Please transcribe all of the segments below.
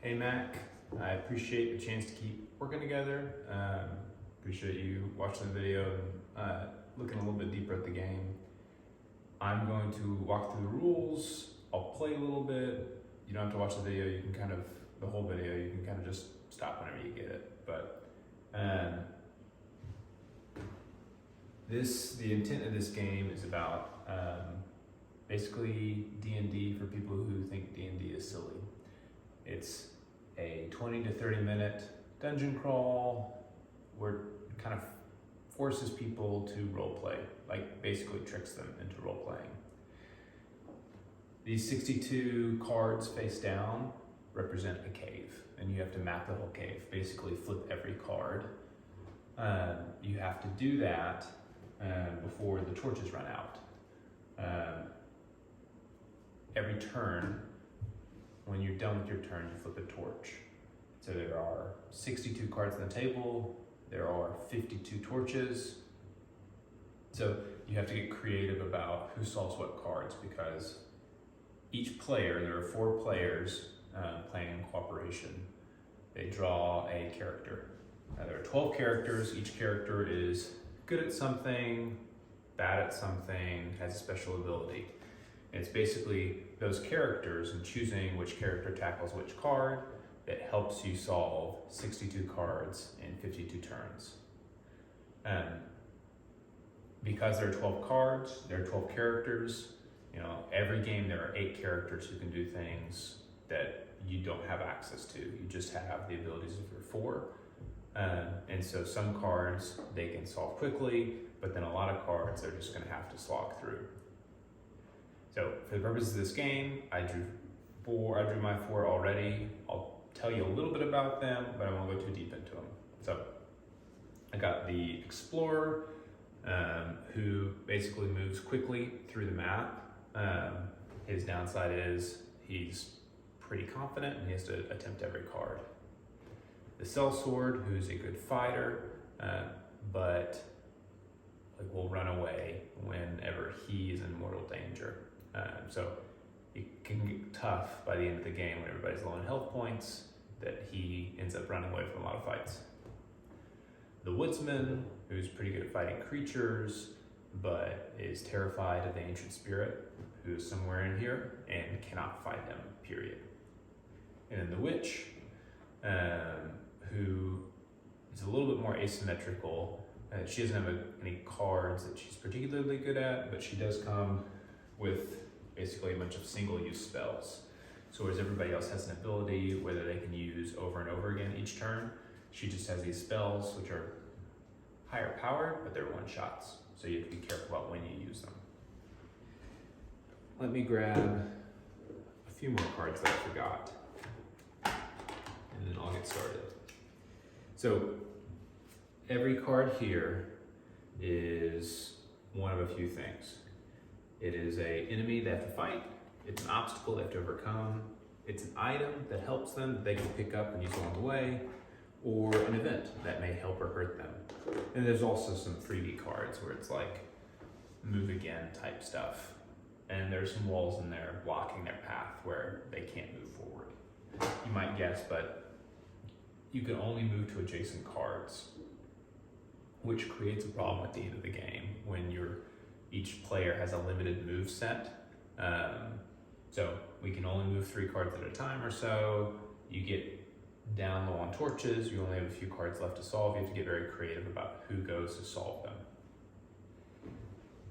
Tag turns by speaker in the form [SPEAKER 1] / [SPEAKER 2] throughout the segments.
[SPEAKER 1] Hey Mac, I appreciate the chance to keep working together. Appreciate you watching the video and looking a little bit deeper at the game. I'm going to walk through the rules. I'll play a little bit. You don't have to watch the video. You can the whole video, you can kind of just stop whenever you get it. But the intent of this game is about basically D&D for people who think D&D is silly. It's a 20 to 30 minute dungeon crawl where it kind of forces people to role play, like basically tricks them into role playing. These 62 cards face down represent a cave, and you have to map the whole cave, basically flip every card. You have to do that before the torches run out. Every turn, when you're done with your turn, you flip a torch. So there are 62 cards on the table, there are 52 torches. So you have to get creative about who solves what cards, because each player, there are 4 players playing in cooperation. They draw a character. Now there are 12 characters, each character is good at something, bad at something, has a special ability. It's basically those characters and choosing which character tackles which card that helps you solve 62 cards in 52 turns. Because there are 12 cards, there are 12 characters, every game there are 8 characters who can do things that you don't have access to. You just have the abilities of your 4. And so some cards they can solve quickly, but then a lot of cards they're just gonna have to slog through. So for the purposes of this game, I drew my 4 already. I'll tell you a little bit about them, but I won't go too deep into them. So I got the Explorer, who basically moves quickly through the map. His downside is he's pretty confident and he has to attempt every card. The Sellsword, who's a good fighter, but will run away whenever he is in mortal danger. So it can get tough by the end of the game when everybody's low on health points, that he ends up running away from a lot of fights. The Woodsman, who's pretty good at fighting creatures, but is terrified of the Ancient Spirit, who is somewhere in here and cannot fight him, period. And then the Witch, who is a little bit more asymmetrical. She doesn't have any cards that she's particularly good at, but she does come with basically a bunch of single-use spells. So whereas everybody else has an ability whether they can use over and over again each turn, she just has these spells which are higher powered, but they're one-shots. So you have to be careful about when you use them. Let me grab a few more cards that I forgot, and then I'll get started. So every card here is one of a few things. It is an enemy they have to fight, it's an obstacle they have to overcome, it's an item that helps them that they can pick up and use along the way, or an event that may help or hurt them. And there's also some freebie cards where it's like move again type stuff. And there's some walls in there blocking their path where they can't move forward. You might guess, but you can only move to adjacent cards, which creates a problem at the end of the game when each player has a limited move set. So we can only move 3 cards at a time or so. You get down low on torches, you only have a few cards left to solve. You have to get very creative about who goes to solve them.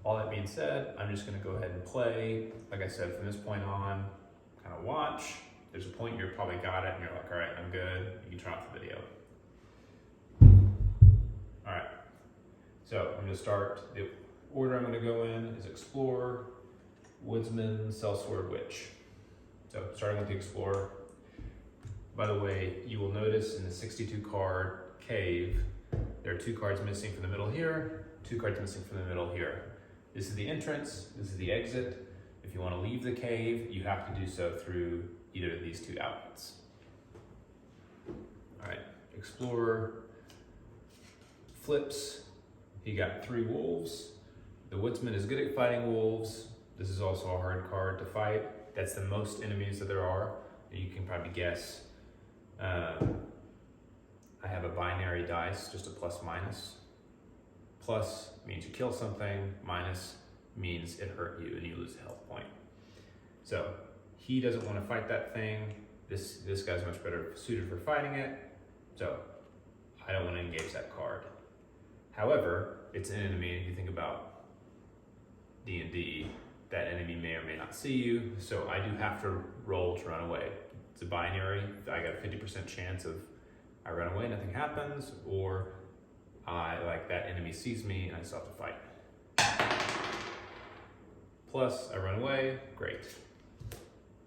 [SPEAKER 1] All that being said, I'm just gonna go ahead and play. Like I said, from this point on, kind of watch. There's a point you're probably got it and you're like, all right, I'm good. You can turn off the video. All right, so I'm gonna start. The order I'm gonna go in is Explorer, Woodsman, Sellsword, Witch. So starting with the Explorer. By the way, you will notice in the 62 card cave, there are 2 cards missing from the middle here, 2 cards missing from the middle here. This is the entrance, this is the exit. If you want to leave the cave, you have to do so through either of these 2 outlets. All right, Explorer flips. He got 3 wolves. The Woodsman is good at fighting wolves. This is also a hard card to fight. That's the most enemies that there are. You can probably guess I have a binary dice, just a plus minus. Plus means you kill something, minus means it hurt you and you lose a health point. So he doesn't want to fight that thing. This guy's much better suited for fighting it. So I don't want to engage that card. However, it's an enemy, and you think about D&D, that enemy may or may not see you, so I do have to roll to run away. It's a binary. I got a 50% chance of I run away, nothing happens, or that enemy sees me and I still have to fight. Plus, I run away, great.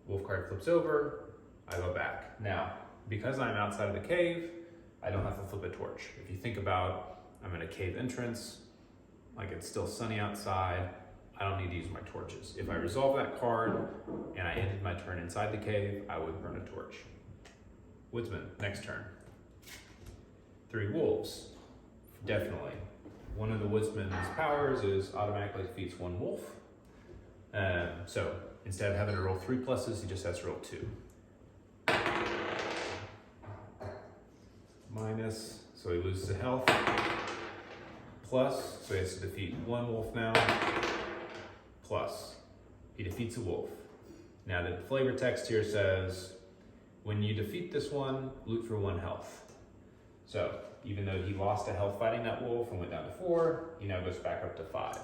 [SPEAKER 1] Wolf card flips over, I go back. Now, because I'm outside of the cave, I don't have to flip a torch. If you think about, I'm in a cave entrance, like it's still sunny outside, I don't need to use my torches. If I resolve that card and I ended my turn inside the cave, I would burn a torch. Woodsman, next turn. 3 wolves, definitely. One of the woodsman's powers is automatically defeats 1 wolf. So instead of having to roll 3 pluses, he just has to roll 2. Minus, so he loses a health. Plus, so he has to defeat 1 wolf now. Plus, he defeats a wolf. Now the flavor text here says, when you defeat this one, loot for 1 health. So even though he lost a health fighting that wolf and went down to 4, he now goes back up to 5.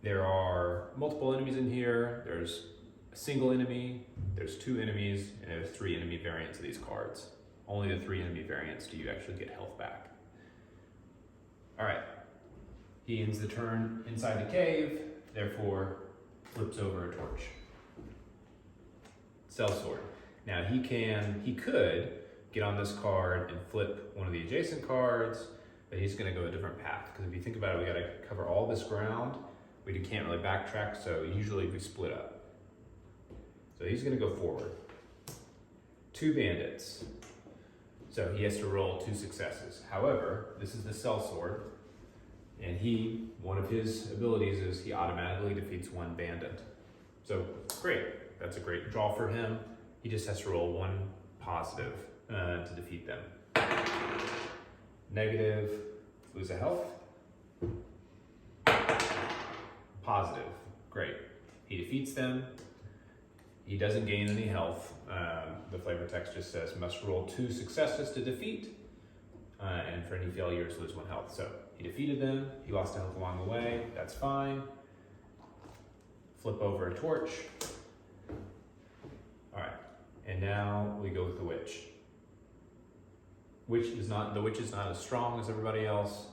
[SPEAKER 1] There are multiple enemies in here. There's a single enemy, there's 2 enemies, and there's 3 enemy variants of these cards. Only the 3 enemy variants do you actually get health back. All right, he ends the turn inside the cave, therefore flips over a torch. Sellsword. Now he could get on this card and flip one of the adjacent cards, but he's gonna go a different path. Because if you think about it, we gotta cover all this ground. We can't really backtrack, so usually we split up. So he's gonna go forward. 2 bandits. So he has to roll 2 successes. However, this is the sellsword, and one of his abilities is he automatically defeats 1 bandit. So great, that's a great draw for him. He just has to roll 1 positive to defeat them. Negative, lose a health. Positive, great. He defeats them. He doesn't gain any health. The flavor text just says must roll 2 successes to defeat, and for any failures lose 1 health. So he defeated them, he lost a health along the way, that's fine. Flip over a torch. All right, and now we go with the witch. The witch is not as strong as everybody else,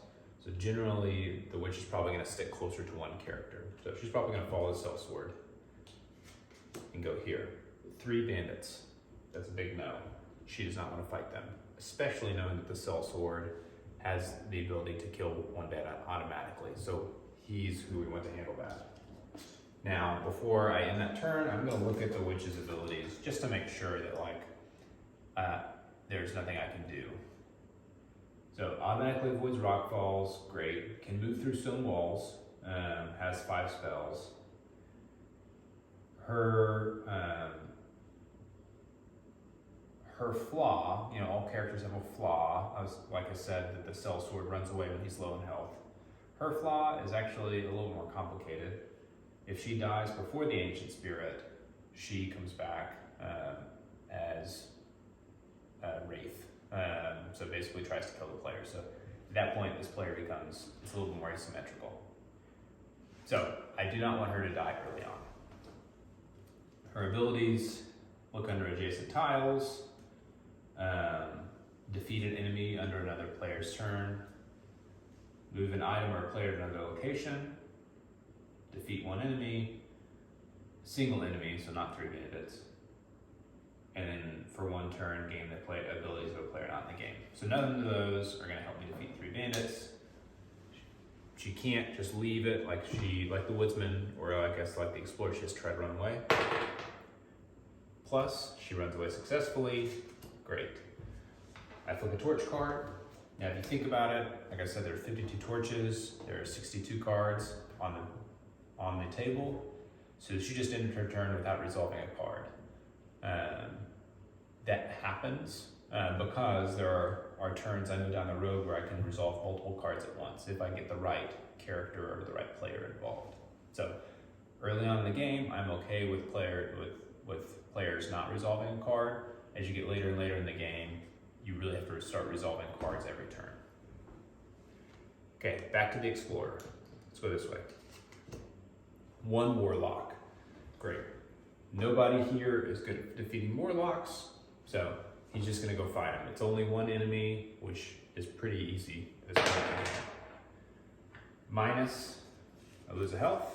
[SPEAKER 1] so generally the witch is probably gonna stick closer to 1 character. So she's probably gonna follow the sellsword and go here. 3 bandits, that's a big no. She does not want to fight them, especially knowing that the sellsword has the ability to kill 1 bandit automatically. So he's who we want to handle that. Now, before I end that turn, I'm gonna look at the witch's abilities just to make sure that there's nothing I can do. So automatically avoids rock falls, great. Can move through stone walls, has 5 spells. Her flaw, all characters have a flaw. Like I said, that the sellsword runs away when he's low in health. Her flaw is actually a little more complicated. If she dies before the ancient spirit, she comes back as a wraith. So basically tries to kill the player. So at that point, this player becomes a little bit more asymmetrical. So I do not want her to die early on. Her abilities, look under adjacent tiles, defeat an enemy under another player's turn, move an item or a player to another location, defeat 1 enemy, single enemy, so not 3 bandits, and then for 1 turn, gain the abilities of a player not in the game. So none of those are going to help me defeat 3 bandits. She can't just leave it like the woodsman, or I guess like the explorer, she has to try to run away. Plus, she runs away successfully, great. I flip a torch card. Now if you think about it, like I said, there are 52 torches, there are 62 cards on the table. So she just ended her turn without resolving a card. that happens because there are turns I know down the road where I can resolve multiple cards at once if I get the right character or the right player involved. So early on in the game, I'm okay with players not resolving a card. As you get later and later in the game, you really have to start resolving cards every turn. Okay, back to the Explorer. Let's go this way. 1 Warlock. Great. Nobody here is good at defeating Warlocks, so he's just going to go fight him. It's only 1 enemy, which is pretty easy at this point in the game. Minus, I lose a health.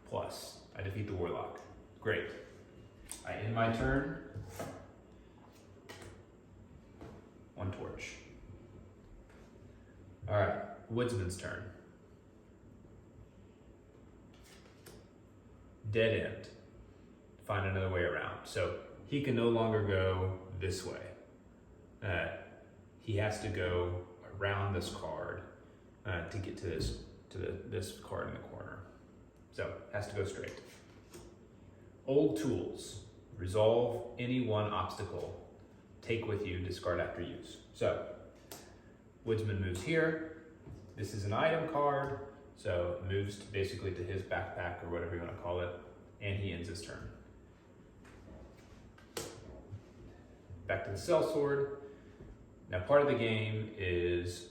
[SPEAKER 1] Plus, I defeat the Warlock. Great. I end my turn. 1 torch. All right, Woodsman's turn. Dead end. Find another way around. So he can no longer go this way. He has to go around this card to get to this card in the corner. So has to go straight. Old tools. Resolve any 1 obstacle. Take with you, discard after use. So Woodsman moves here. This is an item card, so it moves basically to his backpack or whatever you want to call it, and he ends his turn. Back to the sellsword. Now part of the game is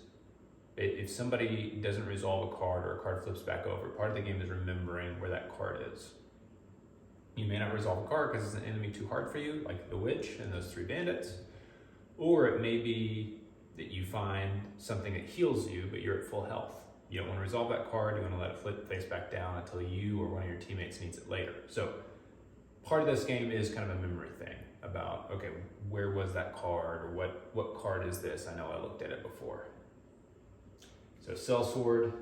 [SPEAKER 1] if somebody doesn't resolve a card or a card flips back over, part of the game is remembering where that card is. You may not resolve a card because it's an enemy too hard for you, like the witch and those 3 bandits, or it may be that you find something that heals you, but you're at full health. You don't want to resolve that card, you want to let it flip face back down until you or one of your teammates needs it later. So part of this game is kind of a memory thing about, okay, where was that card, or what card is this? I know I looked at it before. So sellsword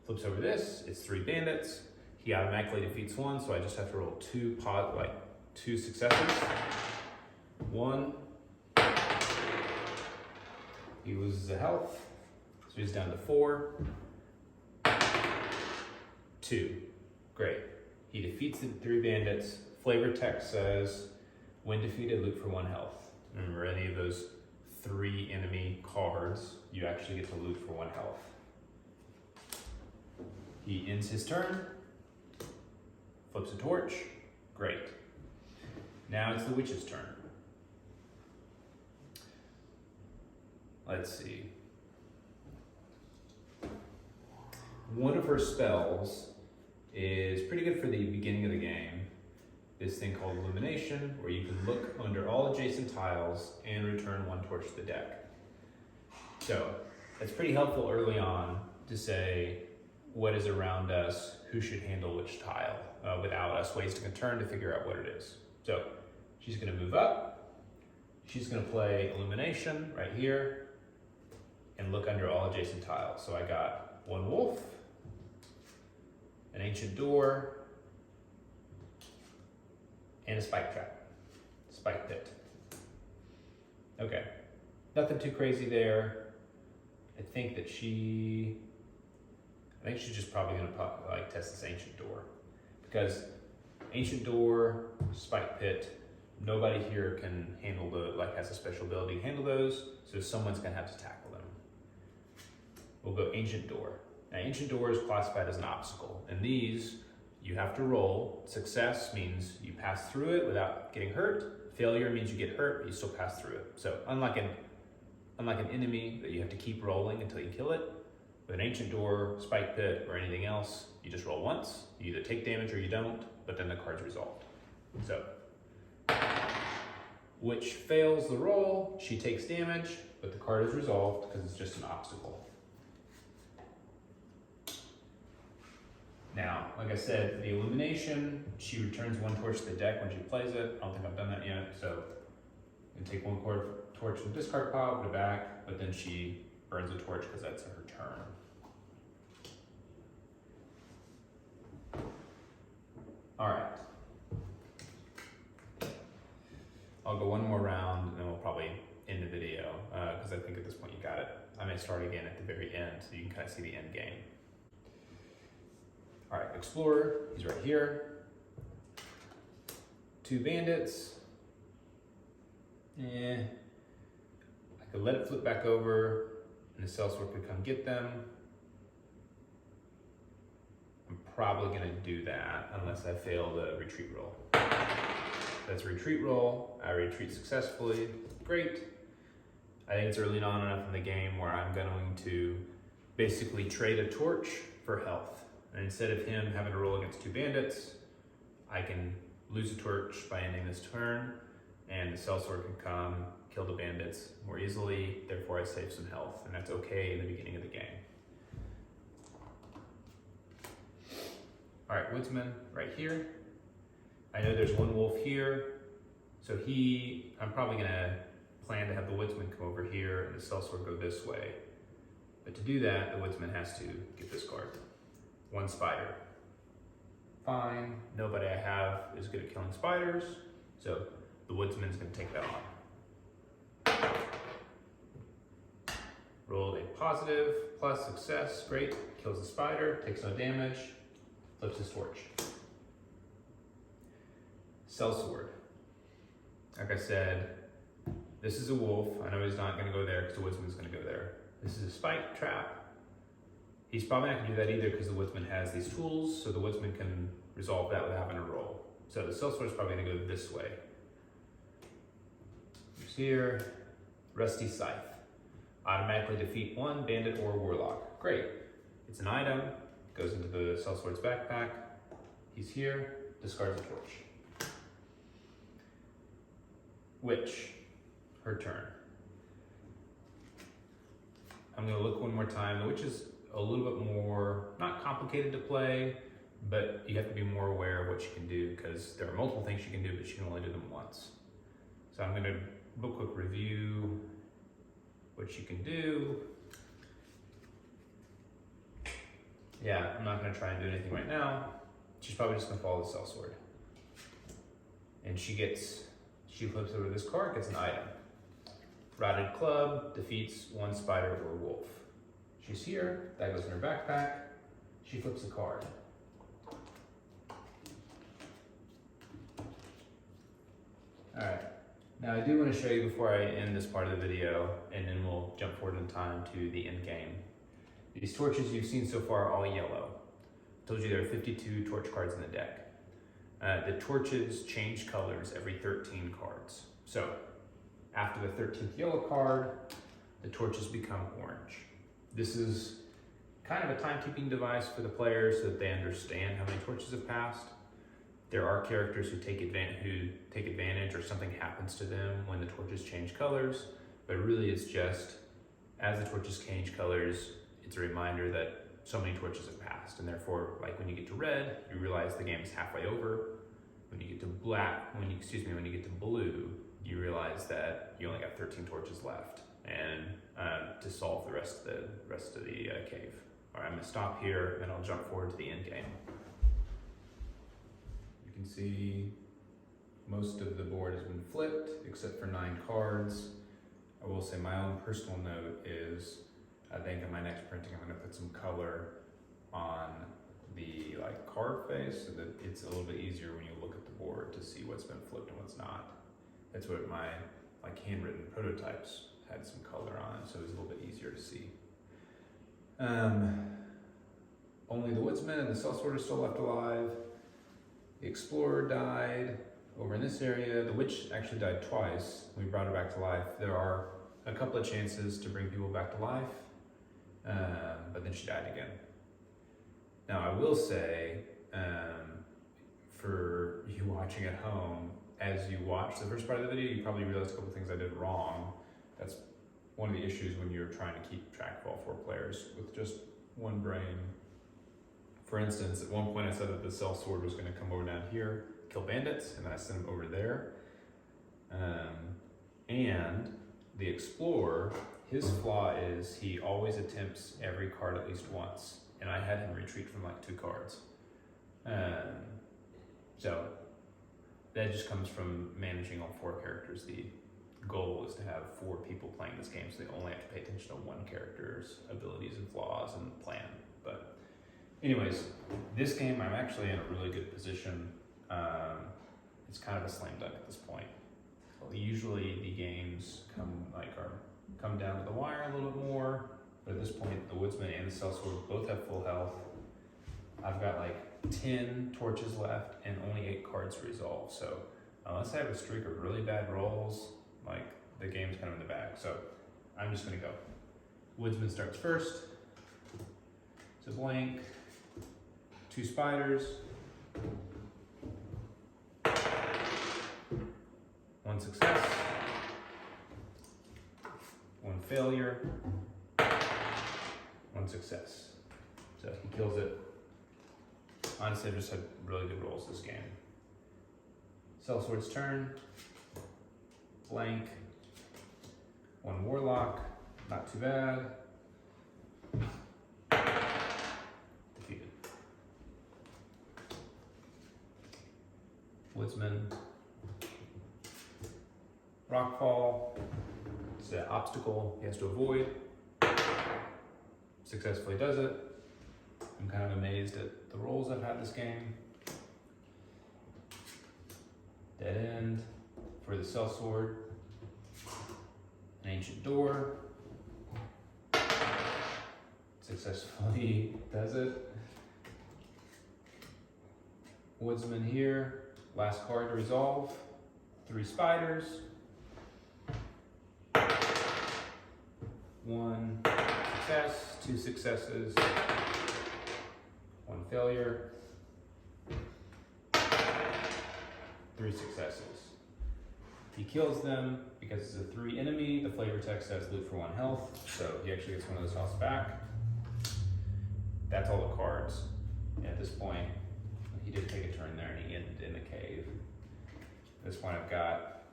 [SPEAKER 1] flips over this, it's 3 bandits. He automatically defeats 1, so I just have to roll 2 successes. 1. He loses a health, so he's down to 4. 2. Great. He defeats the 3 bandits. Flavor text says, when defeated, loot for 1 health. Remember, any of those 3 enemy cards, you actually get to loot for 1 health. He ends his turn, flips a torch. Great. Now it's the witch's turn. Let's see. One of her spells is pretty good for the beginning of the game. This thing called Illumination, where you can look under all adjacent tiles and return 1 torch to the deck. So that's pretty helpful early on to say what is around us, who should handle which tile, without us wasting a turn to figure out what it is. So she's going to move up. She's going to play Illumination right here and look under all adjacent tiles. So I got 1 wolf, an ancient door, and a spike trap, spike pit. Okay, nothing too crazy there. I think she's just probably gonna test this ancient door, because ancient door, spike pit, nobody here can handle has a special ability to handle those, so someone's gonna have to tackle them. We'll go ancient door. Now ancient door is classified as an obstacle, and these you have to roll. Success means you pass through it without getting hurt. Failure means you get hurt, but you still pass through it. So unlike an enemy that you have to keep rolling until you kill it, with an ancient door, spike pit, or anything else, you just roll once. You either take damage or you don't, but then the card's resolved. So, which fails the roll, she takes damage, but the card is resolved because it's just an obstacle. Now, like I said, the Illumination, she returns 1 torch to the deck when she plays it. I don't think I've done that yet, so you can take 1 torch from the discard pile, put it back, but then she burns a torch because that's her turn. All right. I'll go 1 more round and then we'll probably end the video because I think at this point you got it. I may start again at the very end so you can kind of see the end game. All right, Explorer, he's right here. 2 bandits, I could let it flip back over and the sellsword could come get them. I'm probably gonna do that unless I fail the retreat roll. That's a retreat roll, I retreat successfully, great. I think it's early on enough in the game where I'm going to basically trade a torch for health. And instead of him having to roll against 2 bandits, I can lose a torch by ending this turn, and the sellsword can come, kill the bandits more easily, therefore I save some health, and that's okay in the beginning of the game. All right, woodsman right here. I know there's one wolf here, so I'm probably gonna plan to have the woodsman come over here and the sellsword go this way. But to do that, the woodsman has to get this card. 1 spider. Fine, nobody I have is good at killing spiders, so the woodsman's gonna take that on. Rolled a positive, plus success, great. Kills the spider, takes no damage, flips his torch. Sellsword. Like I said, this is a wolf. I know he's not gonna go there because the woodsman's gonna go there. This is a spike trap. He's probably not gonna do that either because the woodsman has these tools, so the woodsman can resolve that without having to roll. So the sellsword's probably gonna go this way. Here's here, rusty scythe. Automatically defeat 1 bandit or warlock. Great. It's an item, goes into the sellsword's backpack. He's here, discards a torch. Witch, her turn. I'm gonna look one more time. The witch is a little bit more, not complicated to play, but you have to be more aware of what she can do because there are multiple things she can do, but she can only do them once. So I'm gonna real quick review what she can do. Yeah, I'm not gonna try and do anything right now. She's probably just gonna follow the sellsword. And she flips over this card, gets an item. Rotted club defeats 1 spider or wolf. She's here, that goes in her backpack. She flips a card. All right, now I do want to show you before I end this part of the video, and then we'll jump forward in time to the end game. These torches you've seen so far are all yellow. I told you there are 52 torch cards in the deck. The torches change colors every 13 cards. So after the 13th yellow card, the torches become orange. This is kind of a timekeeping device for the players so that they understand how many torches have passed. There are characters who take advantage or something happens to them when the torches change colors, but really it's just, as the torches change colors, it's a reminder that so many torches have passed, and therefore, like when you get to red, you realize the game is halfway over. When you get to when you get to blue, you realize that you only got 13 torches left, and to solve the rest of the cave. All right, I'm gonna stop here, and I'll jump forward to the end game. You can see most of the board has been flipped, except for 9 cards. I will say my own personal note is, I think in my next printing, I'm gonna put some color on the card face so that it's a little bit easier when you look at the board to see what's been flipped and what's not. That's what my handwritten prototypes had some color on, so it was a little bit easier to see. Only the woodsman and the sellsword are still left alive. The explorer died over in this area. The witch actually died twice. We brought her back to life. There are a couple of chances to bring people back to life, but then she died again. Now I will say, for you watching at home, as you watch the first part of the video, you probably realized a couple of things I did wrong. That's one of the issues when you're trying to keep track of all 4 players with just one brain. For instance, at one point I said that the sellsword was going to come over down here, kill bandits, and then I sent him over there. And the explorer, his flaw is he always attempts every card at least once, and I had him retreat from 2 cards. So that just comes from managing all 4 characters. The goal is to have 4 people playing this game, so they only have to pay attention to one character's abilities and flaws and plan. But anyways, this game I'm actually in a really good position. It's kind of a slam dunk at this point. Usually the games come down to the wire a little bit more, but at this point the Woodsman and the Sellsword both have full health. I've got like 10 torches left and only 8 cards to resolve, so unless I have a streak of really bad rolls, like the game's kind of in the bag. So I'm just gonna go. Woodsman starts first. It's a blank. 2 spiders. 1 success. 1 failure. 1 success. So he kills it. Honestly, I've just had really good rolls this game. Sellsword's turn. Blank. 1 warlock. Not too bad. Defeated. Woodsman. Rockfall. It's an obstacle he has to avoid. Successfully does it. I'm kind of amazed at the rolls I've had this game. Dead end for the Sellsword. An ancient door. Successfully does it. Woodsman here. Last card to resolve. 3 spiders. 1 success, 2 successes, 1 failure, 3 successes. He kills them because it's a 3 enemy. The flavor text says loot for 1 health, so he actually gets 1 of those healths back. That's all the cards. And at this point, he did take a turn there and he ended in a cave. At this point, I've got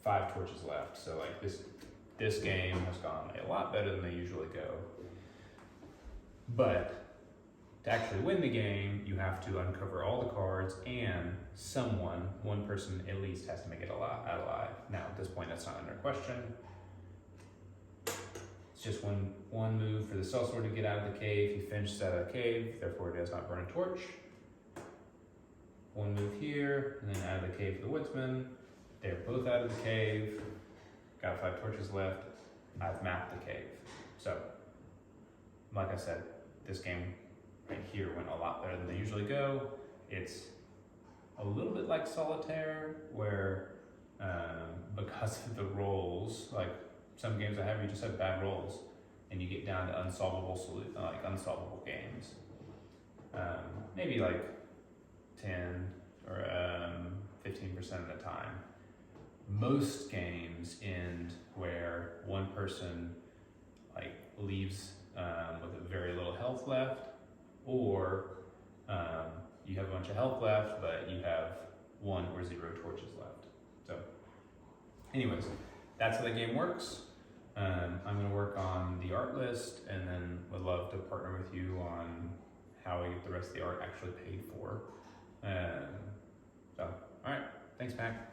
[SPEAKER 1] 5 torches left, so like this game has gone a lot better than they usually go. But to actually win the game, you have to uncover all the cards and one person at least has to make it alive. Now, at this point, that's not under question. It's just one move for the Sellsword to get out of the cave. He finishes out of the cave, therefore he does not burn a torch. 1 move here, and then out of the cave for the Woodsman. They're both out of the cave. Got 5 torches left. I've mapped the cave. So, like I said, this game right here went a lot better than they usually go. It's a little bit like Solitaire, where because of the rolls, like some games I have, you just have bad rolls, and you get down to unsolvable games. Maybe like 10 or 15% of the time. Most games end where one person like leaves with very little health left, or you have a bunch of health left, but you have 1 or 0 torches left. So, anyways, that's how the game works. I'm going to work on the art list, and then would love to partner with you on how we get the rest of the art actually paid for. So, all right, thanks, Mac.